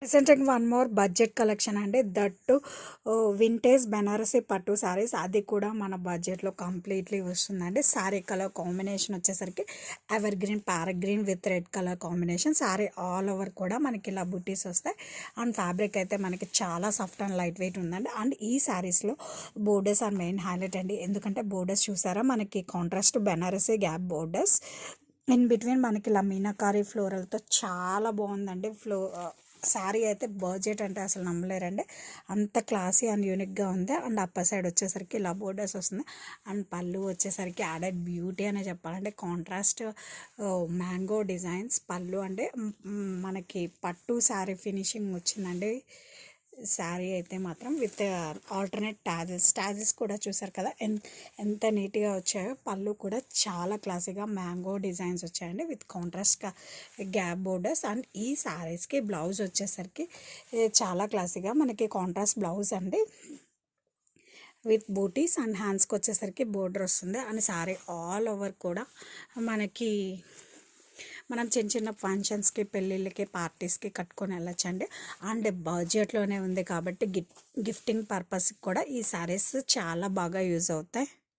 Presenting one more budget collection అండి. That vintage Banarasi పట్టు శారీస్, అది కూడా మన బడ్జెట్లో కంప్లీట్లీ వస్తుందండి. శారీ కలర్ కాంబినేషన్ వచ్చేసరికి ever green parrot green with red colour combination. Sari all over కూడా మనకి ఇలా బుటీస్ వస్తాయి. అండ్ ఫ్యాబ్రిక్ అయితే మనకి చాలా సాఫ్ట్ అండ్ లైట్ వెయిట్ ఉందండి. అండ్ ఈ శారీస్లో బోర్డర్స్ ఆర్ మెయిన్ హైలైట్ అండి. ఎందుకంటే బోర్డర్స్ చూసారా, మనకి contrast Banarasi gap borders in between మనకి ఇలా మీనాకారి ఫ్లోరల్తో చాలా బాగుందండి. శారీ అయితే బడ్జెట్ అంటే అసలు నమ్మలేరండి, అంత క్లాసీ అండ్ యూనిక్గా ఉంది. అండ్ అప్పర్ సైడ్ వచ్చేసరికి ఇలా బోర్డర్స్ వస్తుంది. అండ్ పళ్ళు వచ్చేసరికి యాడెడ్ బ్యూటీ అనే చెప్పాలంటే కాంట్రాస్ట్ మ్యాంగో డిజైన్స్ పళ్ళు అంటే మనకి పట్టు శారీ ఫినిషింగ్ వచ్చిందండి. శారీ అయితే మాత్రం విత్ ఆల్టర్నేట్ టాజిల్స్ కూడా చూసారు కదా ఎంత నీట్గా వచ్చాయో. పళ్ళు కూడా చాలా క్లాసీగా మ్యాంగో డిజైన్స్ వచ్చాయండి with contrast gap borders. And ఈ శారీస్కి బ్లౌజ్ వచ్చేసరికి చాలా క్లాసీగా మనకి కాంట్రాస్ట్ బ్లౌజ్ అండి విత్ బూటీస్. అండ్ హ్యాండ్స్కి వచ్చేసరికి బోర్డర్ వస్తుంది. అండ్ శారీ ఆల్ ఓవర్ కూడా మనకి మనం చిన్న చిన్న ఫంక్షన్స్కి పెళ్ళిళ్ళకి పార్టీస్కి కట్టుకొని వెళ్ళొచ్చండి. అండ్ బడ్జెట్లోనే ఉంది కాబట్టి గిఫ్టింగ్ పర్పస్కి కూడా ఈ శారీస్ చాలా బాగా యూజ్ అవుతాయి.